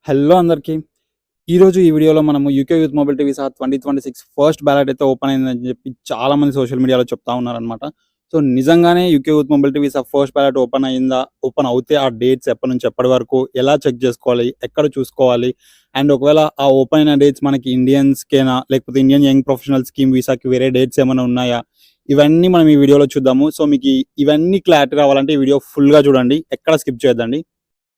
Hello అందరికీ. ఈరోజు ఈ వీడియోలో మనము UK youth mobility visa 2026 first ballot అయితే ఓపెన్ అయిందని చెప్పి చాలామంది సోషల్ మీడియాలో చెప్తా ఉన్నారనమాట. సో, నిజంగానే UK youth mobility visa first ballot open అయిందా? ఓపెన్ అవుతే ఆ డేట్స్ ఎప్పటి నుంచి ఎప్పటి వరకు? ఎలా చెక్ చేసుకోవాలి? ఎక్కడ చూసుకోవాలి? అండ్ ఒకవేళ ఆ ఓపెన్ అయిన డేట్స్ మనకి ఇండియన్స్‌కేనా? లేకపోతే ఇండియన్ యంగ్ ప్రొఫెషనల్ స్కీమ్ వీసాకి వేరే డేట్స్ ఏమైనా ఉన్నాయా? ఇవన్నీ మనం ఈ వీడియోలో చూద్దాము. సో, మీకు ఇవన్నీ క్లారిటీ రావాలంటే ఈ వీడియో ఫుల్‌గా చూడండి. ఎక్కడ స్కిప్ చేయొద్దండి.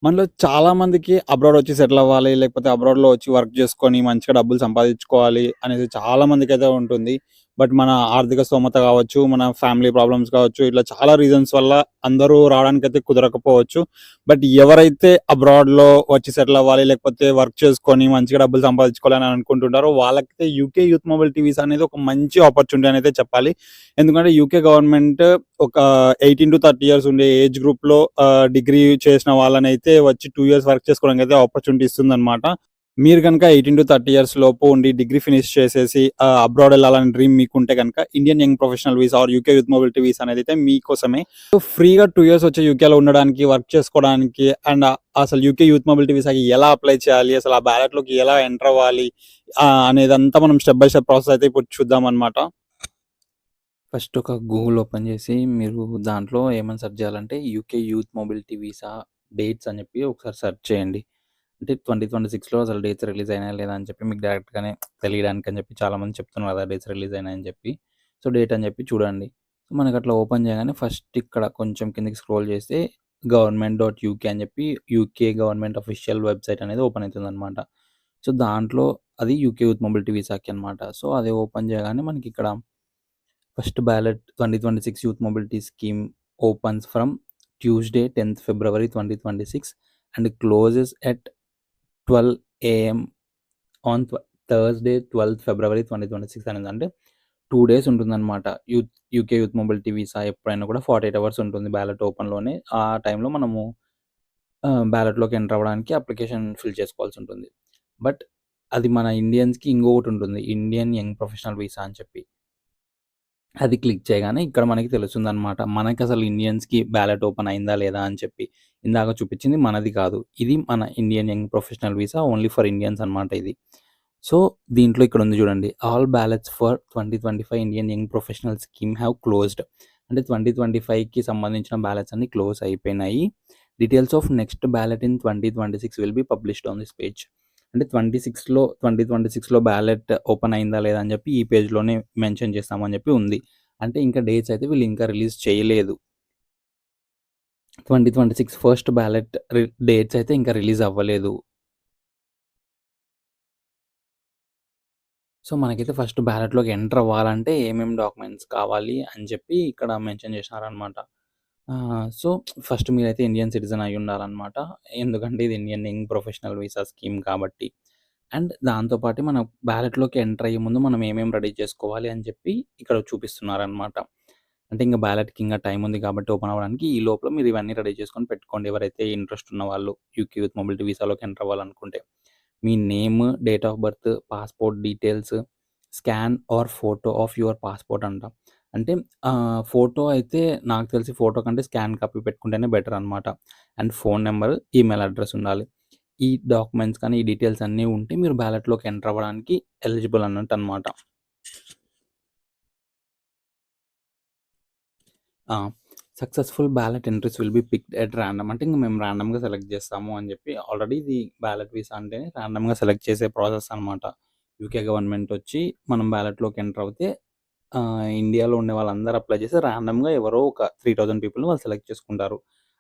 మనలో చాలా మందికి అబ్రాడ్ వచ్చి సెటిల్ అవ్వాలి. లేకపోతే అబ్రాడ్‌లో వచ్చి వర్క్ చేసుకొని మంచిగా డబ్బులు సంపాదించుకోవాలి అనేది చాలా మందికైతే ఉంటుంది. బట్ మన ఆర్థిక స్తోమత కావచ్చు, మన ఫ్యామిలీ ప్రాబ్లమ్స్ కావచ్చు, ఇట్లా చాలా రీజన్స్ వల్ల అందరూ రావడానికైతే కుదరకపోవచ్చు. బట్ ఎవరైతే అబ్రాడ్‌లో వచ్చి సెటిల్ అవ్వాలి, లేకపోతే వర్క్ చేసుకొని మంచిగా డబ్బులు సంపాదించుకోవాలని అనుకుంటుంటారో వాళ్ళకైతే యూకే యూత్ మొబిలిటీ వీసా అనేది ఒక మంచి ఆపర్చునిటీ అనైతే చెప్పాలి. ఎందుకంటే యూకే గవర్నమెంట్ ఒక 18-30 ఇయర్స్ ఉండే ఏజ్ గ్రూప్‌లో డిగ్రీ చేసిన వాళ్ళనైతే వచ్చి 2 ఇయర్స్ వర్క్ చేసుకోవడానికైతే ఆపర్చునిటీ ఇస్తుందనమాట. మీరు గనుక 18-30 ఇయర్స్ లోపు ఉండి డిగ్రీ ఫినిష్ చేసేసి అబ్రాడ్ ఎళ్ళాలని డ్రీమ్ మీకుంటే గనుక Indian young professional visa or UK youth mobility visa అనేదైతే మీకోసమే. సో, ఫ్రీగా 2 ఇయర్స్ వచ్చి యూకేలో ఉండడానికి, వర్క్ చేసుకోవడానికి అండ్ అసలు యూకే యూత్ మొబిలిటీ వీసాకి ఎలా అప్లై చేయాలి? అసలు ఆ బ్యాలెట్‌లోకి ఎలా ఎంటర్ అవ్వాలి? అనేదంతా మనం స్టెప్ బై స్టెప్ ప్రాసెస్ అయితే ఇప్పుడు చూద్దామనమాట. ఫస్ట్ ఒక గూగుల్ ఓపెన్ చేసి మీరు దాంట్లో ఏమని సెర్చ్ చేయాలంటే UK youth mobility visa dates అని చెప్పి ఒకసారి సెర్చ్ చేయండి. అంటే 2026లో అసలు డేట్స్ రిలీజ్ అయినాయా లేదా అని చెప్పి మీకు డైరెక్ట్‌గానే తెలియడానికి అని చెప్పి చాలామంది చెప్తున్నారు కదా! డేట్స్ రిలీజ్ అయినాయని చెప్పి. సో, డేట్ అని చెప్పి చూడండి. సో, మనకు అట్లా ఓపెన్ చేయగానే ఫస్ట్ ఇక్కడ కొంచెం కిందకి స్క్రోల్ చేస్తే గవర్నమెంట్.యూకే అని చెప్పి యూకే గవర్నమెంట్ అఫీషియల్ వెబ్‌సైట్ అనేది ఓపెన్ అవుతుందనమాట. సో, దాంట్లో అది యూకే యూత్ మొబిలిటీ వీసాకి అనమాట. సో, అది ఓపెన్ చేయగానే మనకి ఇక్కడ first ballot 2026 youth mobility scheme opens from Tuesday 10th February 2026 and closes at 12 AM on Thursday 12th February 2026 అనేది. అంటే 2 డేస్ ఉంటుందన్నమాట. యూకే యూత్ మొబిలిటీ వీసా ఎప్పుడైనా కూడా 48 అవర్స్ ఉంటుంది బ్యాలెట్ ఓపెన్‌లోనే. ఆ టైంలో మనము బ్యాలెట్‌లోకి ఎంటర్ అవ్వడానికి అప్లికేషన్ ఫిల్ చేసుకోవాల్సి ఉంటుంది. బట్ అది మన ఇండియన్స్‌కి ఇంకొకటి ఉంటుంది. ఇండియన్ యంగ్ ప్రొఫెషనల్ వీసా అని చెప్పి. అది క్లిక్ చేయగానే ఇక్కడ మనకి తెలుస్తుందనమాట. మనకసలు ఇండియన్స్‌కి బ్యాలెట్ ఓపెన్ అయిందా లేదా అని చెప్పి. ఇందాక చూపించింది మనది కాదు. ఇది మన Indian young professional visa only for Indians అనమాట ఇది. సో, దీంట్లో ఇక్కడ ఉంది చూడండి. All ballots for 2025 Indian young professional scheme have closed. అంటే 2025కి సంబంధించిన బ్యాలెట్స్ అన్నీ క్లోజ్ అయిపోయినాయి. Details of next ballot in 2026 will be published on this page. అంటే 2026లో బ్యాలెట్ ఓపెన్ అయిందా లేదా అని చెప్పి ఈ పేజ్‌లోనే మెన్షన్ చేస్తామని చెప్పి ఉంది. అంటే ఇంకా డేట్స్ అయితే వీళ్ళు ఇంకా రిలీజ్ చేయలేదు. 2026 ఫస్ట్ బ్యాలెట్ డేట్స్ అయితే ఇంకా రిలీజ్ అవ్వలేదు. సో, మనకైతే ఫస్ట్ బ్యాలెట్‌లోకి ఎంటర్ అవ్వాలంటే ఏమేం డాక్యుమెంట్స్ కావాలి అని చెప్పి ఇక్కడ మెన్షన్ చేసినారనమాట. సో, ఫస్ట్ మీరైతే ఇండియన్ సిటిజన్ అయ్యుండాలనమాట. ఎందుకంటే ఇది Indian young professional visa scheme కాబట్టి. అండ్ దాంతో పాటు మనం బ్యాలెట్‌లోకి ఎంటర్ అయ్యే ముందు మనం ఏమేం రెడీ చేసుకోవాలి అని చెప్పి ఇక్కడ చూపిస్తున్నారనమాట. అంటే ఇంక బ్యాలెట్‌కి ఇంగా టైం ఉంది కాబట్టి ఓపెన్ అవ్వడానికి ఈ లోపల మీరు ఇవన్నీ రెడీ చేసుకొని పెట్టుకోండి. ఎవరైతే ఇంట్రెస్ట్ ఉన్నవాళ్ళు యూకే యూత్ మొబిలిటీ వీసాలోకి ఎంటర్ అవ్వాలనుకుంటే. మీ name, date of birth, passport details, scan or photo of your passport అంట. అంటే ఫోటో అయితే నాకు తెలిసి ఫోటో కంటే స్కాన్ కాపీ పెట్టుకుంటేనే బెటర్ అనమాట. And phone number, email address ఉండాలి. ఈ డాక్యుమెంట్స్ కానీ, ఈ డీటెయిల్స్ అన్నీ ఉంటే మీరు బ్యాలెట్‌లోకి ఎంటర్ అవ్వడానికి ఎలిజిబుల్ అన్నట్టనమాట. ఆ! Successful ballot entries will be picked at random. అంటే ఇంక మేము రాండమ్‌గా సెలెక్ట్ చేస్తాము అని చెప్పి ఆల్రెడీ ఇది బ్యాలెట్ వీసా అంటేనే రాండమ్‌గా సెలెక్ట్ చేసే ప్రాసెస్ అనమాట. యూకే గవర్నమెంట్ వచ్చి మనం బ్యాలెట్‌లోకి ఎంటర్ అవుతే ఇండియాలో ఉండే వాళ్ళందరూ అప్లై చేసి రాండమ్‌గా ఎవరో ఒక 3000 పీపుల్‌ని వాళ్ళు సెలెక్ట్ చేసుకుంటారు.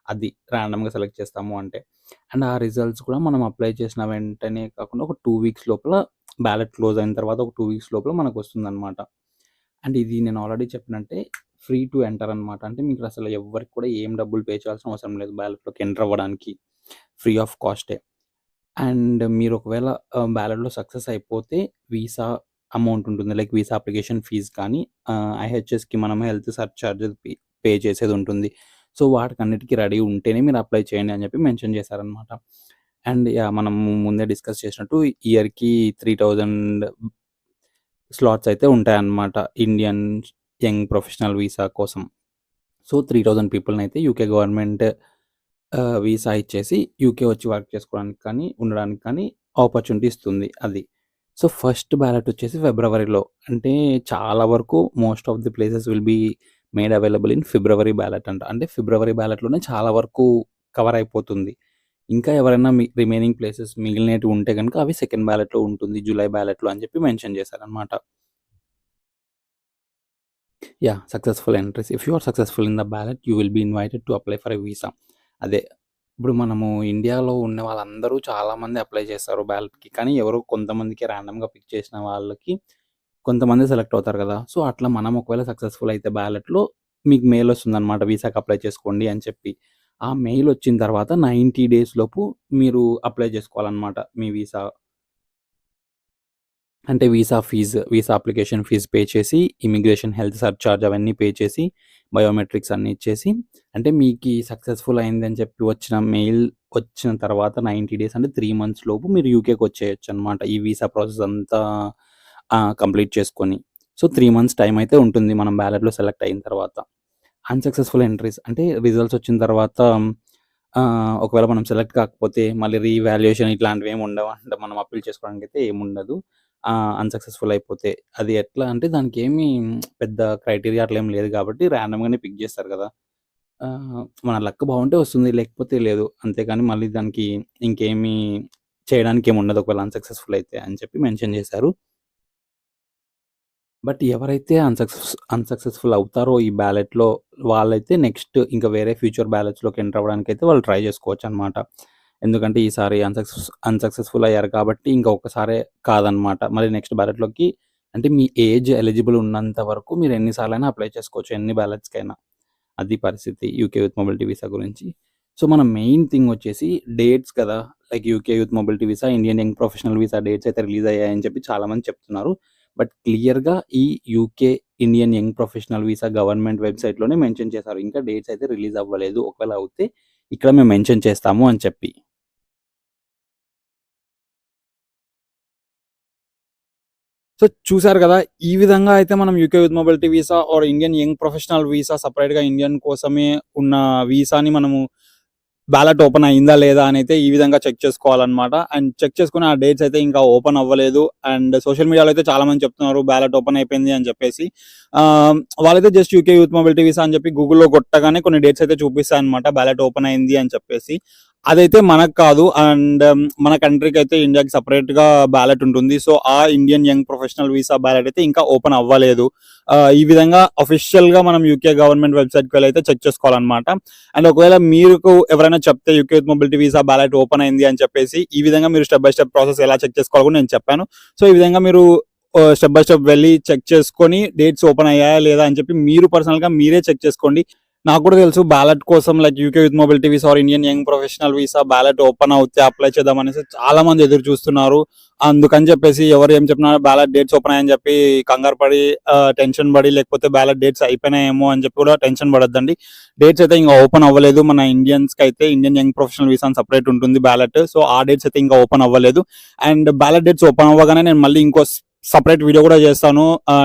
అది రాండమ్‌గా సెలెక్ట్ చేస్తాము అంటే. అండ్ ఆ రిజల్ట్స్ కూడా మనం అప్లై చేసిన వెంటనే కాకుండా ఒక 2 వీక్స్ లోపల బ్యాలెట్ క్లోజ్ అయిన తర్వాత ఒక 2 వీక్స్ లోపల మనకొస్తుందనమాట. అండ్ ఇది నేను ఆల్రెడీ చెప్పినట్టే ఫ్రీ టు ఎంటర్ అనమాట. అంటే మీకు అసలు ఎవ్వరికి కూడా ఏం డబ్బులు పే చేయాల్సిన అవసరం లేదు బ్యాలెట్‌లోకి ఎంటర్ అవ్వడానికి. ఫ్రీ ఆఫ్ కాస్టే. అండ్ మీరు ఒకవేళ బ్యాలెట్‌లో సక్సెస్ అయిపోతే వీసా అమౌంట్ ఉంటుంది. లైక్ వీసా అప్లికేషన్ ఫీజ్ కానీ ఐహెచ్ఎస్‌కి మనం హెల్త్ సర్చార్జెస్ పే చేసేదుంటుంది. సో, వాటికన్నిటికి రెడీ ఉంటేనే మీరు అప్లై చేయండి అని చెప్పి మెన్షన్ చేశారనమాట. And yeah! మనం ముందే డిస్కస్ చేసినట్టు ఇయర్‌కి 3000 స్లాట్స్ అయితే ఉంటాయన్నమాట. ఇండియన్ యంగ్ ప్రొఫెషనల్ వీసా కోసం. సో, 3000 పీపుల్‌నైతే యూకే గవర్నమెంట్ వీసా ఇచ్చేసి యూకే వచ్చి వర్క్ చేసుకోవడానికి కానీ, ఉండడానికి కానీ ఆపర్చునిటీ ఇస్తుంది అది. సో, ఫస్ట్ బ్యాలెట్ వచ్చేసి ఫిబ్రవరిలో. అంటే చాలా వరకు most of the places will be made available in February ballot అంట. అంటే ఫిబ్రవరి బ్యాలెట్‌లోనే చాలా వరకు కవర్ అయిపోతుంది. ఇంకా ఎవరైనా రిమైనింగ్ ప్లేసెస్ మిగిలినటివి ఉంటే గనుక అవి సెకండ్ బ్యాలెట్‌లో ఉంటుంది. జూలై బ్యాలెట్‌లో అని చెప్పి మెన్షన్ చేశారనమాట. Yeah! Successful entries. If you are successful in the ballot you will be invited to apply for a visa. అదే. ఇప్పుడు మనము ఇండియాలో ఉన్న వాళ్ళందరూ చాలామంది అప్లై చేస్తారు బ్యాలెట్‌కి. కానీ ఎవరో కొంతమందికి ర్యాండమ్‌గా పిక్ చేసిన వాళ్ళకి కొంతమంది సెలెక్ట్ అవుతారు కదా! సో, అట్లా మనం ఒకవేళ సక్సెస్‌ఫుల్ అయితే బ్యాలెట్‌లో మీకు మెయిల్ వస్తుందనమాట వీసాకి అప్లై చేసుకోండి అని చెప్పి. ఆ మెయిల్ వచ్చిన తర్వాత 90 డేస్ లోపు మీరు అప్లై చేసుకోవాలనమాట మీ వీసా. అంటే వీసా అప్లికేషన్ ఫీజ్ పే చేసి, ఇమిగ్రేషన్ హెల్త్ సర్చార్జ్ అవన్నీ పే చేసి, బయోమెట్రిక్స్ అన్నీ ఇచ్చేసి, అంటే మీకీ సక్సెస్‌ఫుల్ అయిందని చెప్పి వచ్చిన మెయిల్ వచ్చిన తర్వాత 90 డేస్ అంటే 3 మంత్స్ లోపు మీరు యూకేకి వచ్చేయొచ్చనమాట. ఈ వీసా ప్రాసెస్ అంతా కంప్లీట్ చేసుకొని. సో, 3 మంత్స్ టైమ్ అయితే ఉంటుంది మనం బ్యాలెట్‌లో సెలెక్ట్ అయిన తర్వాత. అన్‌సక్సెస్‌ఫుల్ ఎంట్రీస్ అంటే రిజల్ట్స్ వచ్చిన తర్వాత ఒకవేళ మనం సెలెక్ట్ కాకపోతే మళ్ళీ రీవాల్యుయేషన్ ఇట్లాంటివేమి ఉండవు. అంటే మనం అప్పీల్ చేసుకోవడానికైతే ఏముండదు. అన్‌సక్సెస్‌ఫుల్ అయిపోతే. అది ఎట్లా అంటే దానికేమి పెద్ద క్రైటీరియా అట్లా ఏం లేదు కాబట్టి ర్యాండమ్‌గానే పిక్ చేస్తారు కదా! మన లక్ బావుంటే వస్తుంది. లేకపోతే లేదు. అంతేగాని మళ్ళీ దానికి ఇంకేమీ చేయడానికి ఏముండదు ఒకవేళ అన్‌సక్సెస్‌ఫుల్ అయితే అని చెప్పి మెన్షన్ చేశారు. బట్ ఎవరైతే అన్‌సక్సెస్‌ఫుల్ అవుతారో ఈ బ్యాలెట్‌లో వాళ్ళైతే నెక్స్ట్ ఇంకా వేరే ఫ్యూచర్ బ్యాలెట్స్‌లోకి ఎంటర్ అవ్వడానికైతే వాళ్ళు ట్రై చేసుకోవచ్చనమాట. ఎందుకంటే ఈసారి అన్‌సక్సెస్‌ఫుల్ అయ్యారు కాబట్టి ఇంకా ఒక్కసారే కాదనమాట. మళ్ళీ నెక్స్ట్ బ్యాలెట్‌లోకి అంటే మీ ఏజ్ ఎలిజిబుల్ ఉన్నంత వరకు మీరు ఎన్ని సార్లైనా అప్లై చేసుకోవచ్చు. ఎన్ని బ్యాలెట్స్‌కైనా. అది పరిస్థితి యూకే యూత్ మొబిలిటీ వీసా గురించి. సో, మన మెయిన్ థింగ్ వచ్చేసి డేట్స్ కదా! Like UK youth mobility visa, Indian young professional visa dates అయితే రిలీజ్ అయ్యాయని చెప్పి చాలామంది చెప్తున్నారు. బట్ క్లియర్‌గా ఈ UK Indian young professional visa government వెబ్‌సైట్‌లోనే మెన్షన్ చేశారు. ఇంకా డేట్స్ అయితే రిలీజ్ అవ్వలేదు. ఒకవేళ అవుతే ఇక్కడ మేము మెన్షన్ చేస్తాము అని చెప్పి. సో, చూసారు గదా! ఈ విధంగా అయితే మనం UK youth mobility visa or Indian young professional visa సెపరేట్‌గా ఇండియన్ కోసమే ఉన్న వీసాని మనము బ్యాలెట్ ఓపెన్ అయిందా లేదా అనైతే ఈ విధంగా చెక్ చేసుకోవాలన్నమాట. అండ్ చెక్ చేసుకొని ఆ డేట్స్ అయితే ఇంకా ఓపెన్ అవ్వలేదు. అండ్ సోషల్ మీడియాలో అయితే చాలా మంది చెప్తున్నారు బ్యాలెట్ ఓపెన్ అయిపోయింది అని చెప్పేసి. ఆహ్, వాళ్ళైతే just UK youth mobility visa అని చెప్పి గూగుల్‌లో కొట్టగానే కొన్ని డేట్స్ అయితే చూపిస్తాయన్నమాట. బ్యాలెట్ ఓపెన్ అయింది అని చెప్పేసి. అదైతే మనకు కాదు. అండ్ మన కంట్రీకైతే ఇండియాకి సెపరేట్‌గా బ్యాలెట్ ఉంటుంది. సో, ఆ Indian young professional visa ballot అయితే ఇంకా ఓపెన్ అవ్వలేదు. ఈ విధంగా అఫీషియల్‌గా మనం యూకే గవర్నమెంట్ వెబ్‌సైట్‌కి వెళ్లి అయితే చెక్ చేసుకోవాలన్నమాట. అండ్ ఒకవేళ మీకు ఎవరైనా చెప్తే UK youth mobility visa ballot open అయింది అని చెప్పేసి, ఈ విధంగా మీరు స్టెప్ బై స్టెప్ ప్రాసెస్ ఎలా చెక్ చేసుకోవాలో కూడా నేను చెప్పాను. సో, ఈ విధంగా మీరు స్టెప్ బై స్టెప్ వెళ్లి చెక్ చేసుకొని డేట్స్ ఓపెన్ అయ్యాయా లేదా అని చెప్పి మీరు పర్సనల్‌గా మీరే చెక్ చేసుకోండి. నాకు కూడా తెలుసు బ్యాలెట్ కోసం like UK youth mobility visa or Indian young professional visa ballot open అవుతే అప్లై చేద్దాం అనేసి చాలా మంది ఎదురు చూస్తున్నారు. అందుకని చెప్పేసి ఎవరు ఏం చెప్పినా బ్యాలెట్ డేట్స్ ఓపెన్ అయ్యాయని చెప్పి కంగారు పడి టెన్షన్ పడి లేకపోతే బ్యాలెట్ డేట్స్ అయిపోయినాయేమో అని చెప్పి కూడా టెన్షన్ పడొద్దండి. డేట్స్ అయితే ఇంకా ఓపెన్ అవ్వలేదు. మన ఇండియన్స్‌కి అయితే ఇండియన్ యంగ్ ప్రొఫెషనల్ వీసా అని సెపరేట్ ఉంటుంది బ్యాలెట్. సో, ఆ డేట్స్ అయితే ఇంకా ఓపెన్ అవ్వలేదు. అండ్ బ్యాలెట్ డేట్స్ ఓపెన్ అవ్వగానే నేను మళ్ళీ ఇంకో సెపరేట్ వీడియో కూడా చేస్తాను.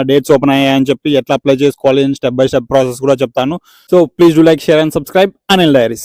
డేట్స్ ఓపెన్ అయ్యాయని చెప్పి ఎట్లా అప్లై చేసుకోవాలి స్టెప్ బై స్టెప్ ప్రాసెస్ కూడా చెప్తాను. So, please do like, share and subscribe Anil diaries.